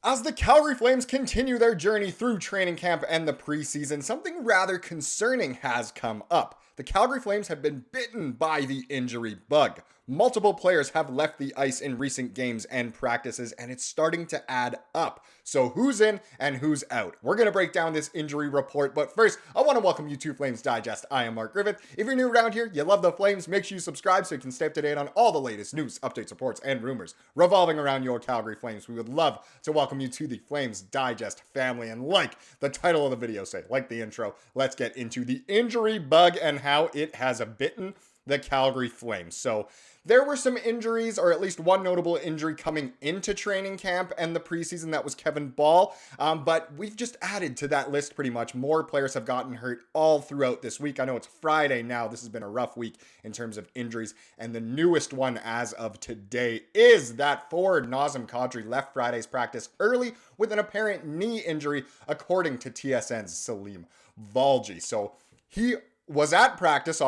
As the Calgary Flames continue their journey through training camp and the preseason, something rather concerning has come up. The Calgary Flames have been bitten by the injury bug. Multiple players have left the ice in recent games and practices, and it's starting to add up. So who's in and who's out? We're going to break down this injury report, but first, I want to welcome you to Flames Digest. I am Mark Griffith. If you're new around here, you love the Flames, make sure you subscribe so you can stay up to date on all the latest news, updates, reports, and rumors revolving around your Calgary Flames. We would love to welcome you to the Flames Digest family, and like the title of the video say, like the intro, let's get into the injury bug and how it has bitten the Calgary Flames. So there were some injuries, or at least one notable injury coming into training camp and the preseason. That was Kevin Bahl. But we've just added to that list pretty much. More players have gotten hurt all throughout this week. I know it's Friday now. This has been a rough week in terms of injuries. And the newest one as of today is that forward Nazem Kadri left Friday's practice early with an apparent knee injury, according to TSN's Salim Valji. So he was at practice,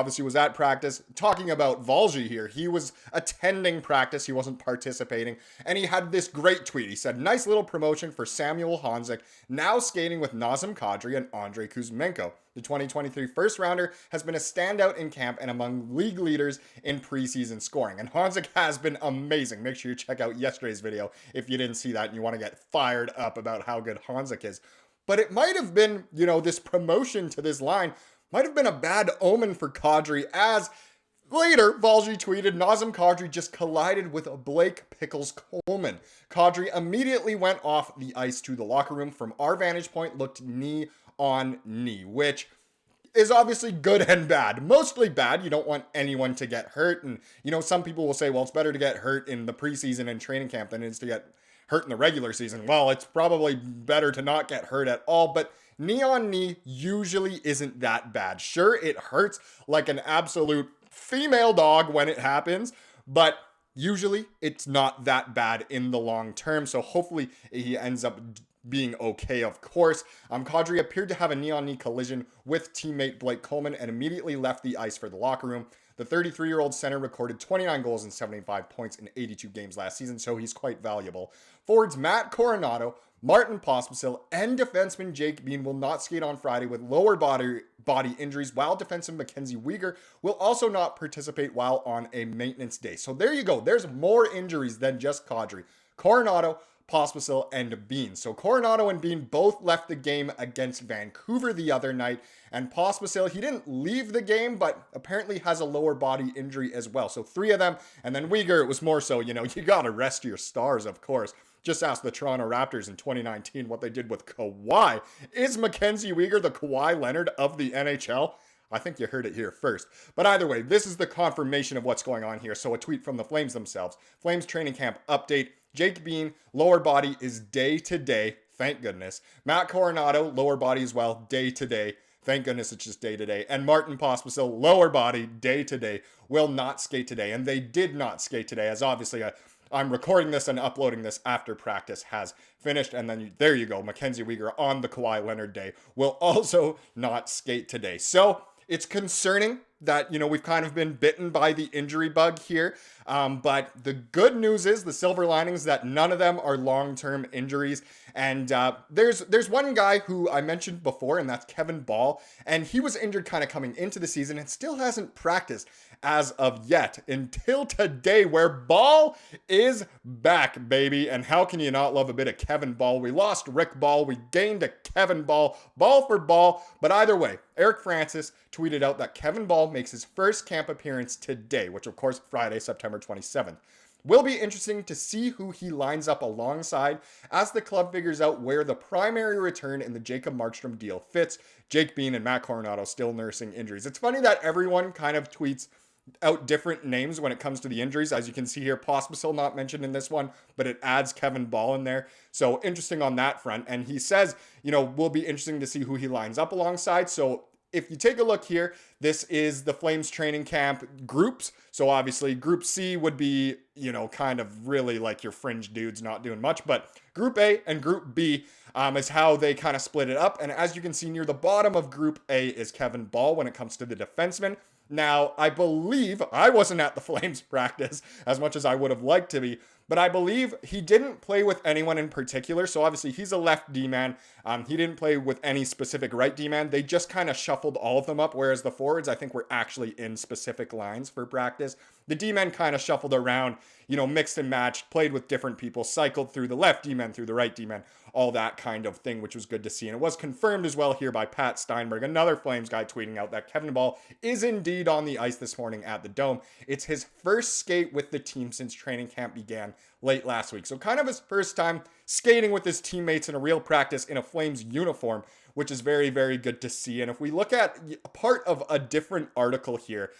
talking about Valji here. He was attending practice, he wasn't participating, and he had this great tweet. He said, "Nice little promotion for Samuel Honzek, now skating with Nazem Kadri and Andrei Kuzmenko. The 2023 first rounder has been a standout in camp and among league leaders in preseason scoring." And Honzek has been amazing. Make sure you check out yesterday's video if you didn't see that and you want to get fired up about how good Honzek is. But it might have been, this promotion to this line might have been a bad omen for Kadri, as later Valji tweeted, Nazem Kadri just collided with Blake Coleman. Kadri immediately went off the ice to the locker room. From our vantage point, looked knee on knee, which is obviously good and bad. Mostly bad. You don't want anyone to get hurt. And, some people will say, well, it's better to get hurt in the preseason and training camp than it is to get hurt in the regular season. Well, it's probably better to not get hurt at all, but knee on knee usually isn't that bad. Sure, it hurts like an absolute female dog when it happens, but usually it's not that bad in the long term. So hopefully he ends up being okay, of course. Kadri appeared to have a knee-on-knee collision with teammate Blake Coleman and immediately left the ice for the locker room. The 33-year-old center recorded 29 goals and 75 points in 82 games last season, so he's quite valuable. Forwards Matt Coronato, Martin Pospisil, and defenseman Jake Bean will not skate on Friday with lower body injuries, while defenseman MacKenzie Weegar will also not participate while on a maintenance day. So there you go. There's more injuries than just Kadri. Coronato, Pospisil, and Bean. So Coronato and Bean both left the game against Vancouver the other night, and Pospisil, he didn't leave the game, but apparently has a lower body injury as well. So three of them, and then Weegar, it was more so, you gotta rest your stars, of course. Just ask the Toronto Raptors in 2019 what they did with Kawhi. Is MacKenzie Weegar the Kawhi Leonard of the NHL? I think you heard it here first. But either way, this is the confirmation of what's going on here. So a tweet from the Flames themselves. Flames training camp update. Jake Bean, lower body is day to day. Thank goodness. Matt Coronato, lower body as well, day to day. Thank goodness it's just day to day. And Martin Pospisil, lower body, day to day, will not skate today. And they did not skate today, as obviously I'm recording this and uploading this after practice has finished. And then there you go. MacKenzie Weegar on the Kawhi Leonard day will also not skate today. So it's concerning that, we've kind of been bitten by the injury bug here. But the good news is, the silver lining is that none of them are long-term injuries. And there's one guy who I mentioned before, and that's Kevin Bahl. And he was injured kind of coming into the season and still hasn't practiced as of yet until today, where Bahl is back, baby. And how can you not love a bit of Kevin Bahl? We lost Rick Bahl. We gained a Kevin Bahl. Bahl for Bahl. But either way, Eric Francis tweeted out that Kevin Bahl makes his first camp appearance today, which of course Friday, September 27th. Will be interesting to see who he lines up alongside as the club figures out where the primary return in the Jacob Markstrom deal fits. Jake Bean and Matt Coronato still nursing injuries. It's funny that everyone kind of tweets out different names when it comes to the injuries. As you can see here, Pospisil not mentioned in this one, but it adds Kevin Bahl in there. So interesting on that front. And he says, will be interesting to see who he lines up alongside. So if you take a look here, this is the Flames training camp groups. So obviously Group C would be, kind of really like your fringe dudes not doing much. But Group A and Group B is how they kind of split it up. And as you can see near the bottom of Group A is Kevin Bahl when it comes to the defensemen. Now, I believe I wasn't at the Flames practice as much as I would have liked to be, but I believe he didn't play with anyone in particular. So obviously he's a left D-man. He didn't play with any specific right D-man. They just kind of shuffled all of them up, whereas the forwards, I think, were actually in specific lines for practice. The D-men kind of shuffled around, mixed and matched, played with different people, cycled through the left D-men, through the right D-men, all that kind of thing, which was good to see. And it was confirmed as well here by Pat Steinberg, another Flames guy, tweeting out that Kevin Bahl is indeed on the ice this morning at the Dome. It's his first skate with the team since training camp began late last week. So kind of his first time skating with his teammates in a real practice in a Flames uniform, which is very, very good to see. And if we look at part of a different article here,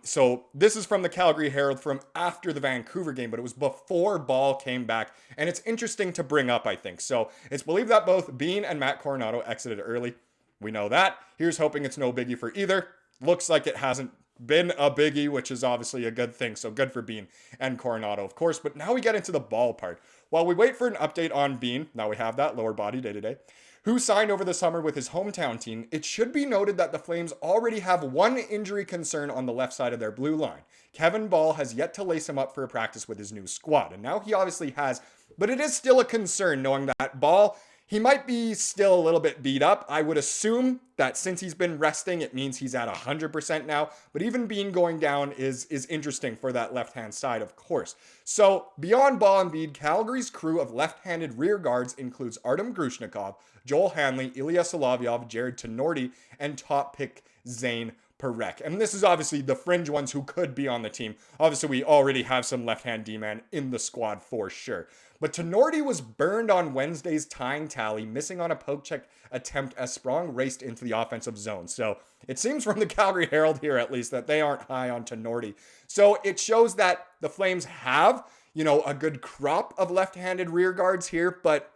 so this is from the Calgary Herald from after the Vancouver game, but it was before Bahl came back. And it's interesting to bring up, I think. So it's believed that both Bean and Matt Coronado exited early. We know that. Here's hoping it's no biggie for either. Looks like it hasn't been a biggie, which is obviously a good thing. So good for Bean and Coronado, of course. But now we get into the Bahl part. While we wait for an update on Bean, now we have that lower body day-to-day, who signed over the summer with his hometown team, it should be noted that the Flames already have one injury concern on the left side of their blue line. Kevin Bahl has yet to lace him up for a practice with his new squad. And now he obviously has, but it is still a concern knowing that Bahl, he might be still a little bit beat up. I would assume that since he's been resting, it means he's at 100% now. But even Bean going down is interesting for that left-hand side, of course. So beyond Bahl and Bede, Calgary's crew of left-handed rear guards includes Artem Grushnikov, Joel Hanley, Ilya Solovyov, Jared Tenorti, and top pick Zane Parekh. And this is obviously the fringe ones who could be on the team. Obviously, we already have some left-hand D-man in the squad for sure. But Tenorti was burned on Wednesday's tying tally, missing on a poke check attempt as Sprong raced into the offensive zone. So it seems from the Calgary Herald here, at least, that they aren't high on Tenorti. So it shows that the Flames have, a good crop of left-handed rear guards here, but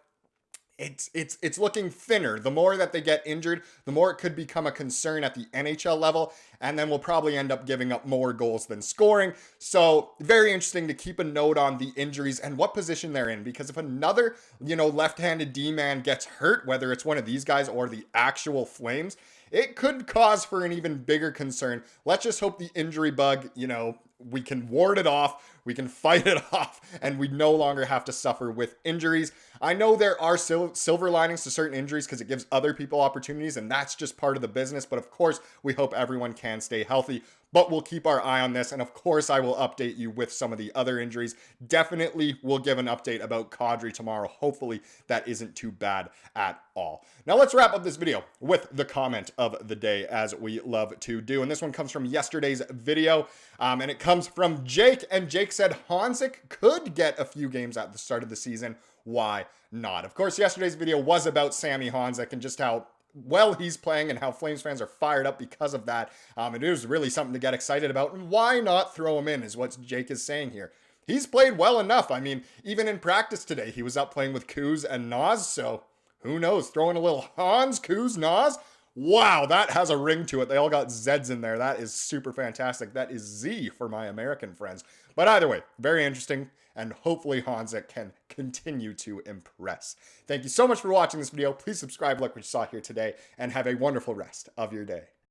it's looking thinner. The more that they get injured, the more it could become a concern at the NHL level, and then we'll probably end up giving up more goals than scoring. So very interesting to keep a note on the injuries and what position they're in, because if another, left-handed D-man gets hurt, whether it's one of these guys or the actual Flames, it could cause for an even bigger concern. Let's just hope the injury bug, we can ward it off, we can fight it off, and we no longer have to suffer with injuries. I know there are silver linings to certain injuries because it gives other people opportunities, and that's just part of the business. But of course, we hope everyone can stay healthy. But we'll keep our eye on this, and of course, I will update you with some of the other injuries. Definitely will give an update about Kadri tomorrow. Hopefully, that isn't too bad at all. Now, let's wrap up this video with the comment of the day, as we love to do. And this one comes from yesterday's video, and it comes from Jake. And Jake said Honzek could get a few games at the start of the season. Why not? Of course, yesterday's video was about Sammy Honzek and just how well he's playing and how Flames fans are fired up because of that. It is really something to get excited about, and why not throw him in is what Jake is saying here. He's played well enough. I mean, even in practice today, he was up playing with Kuz and Nas, so who knows? Throwing a little Hans, Kuz, Nas. Wow, that has a ring to it. They all got Zs in there. That is super fantastic. That is Z for my American friends. But either way, very interesting, and hopefully Honzek can continue to impress. Thank you so much for watching this video. Please subscribe like we saw here today, and have a wonderful rest of your day.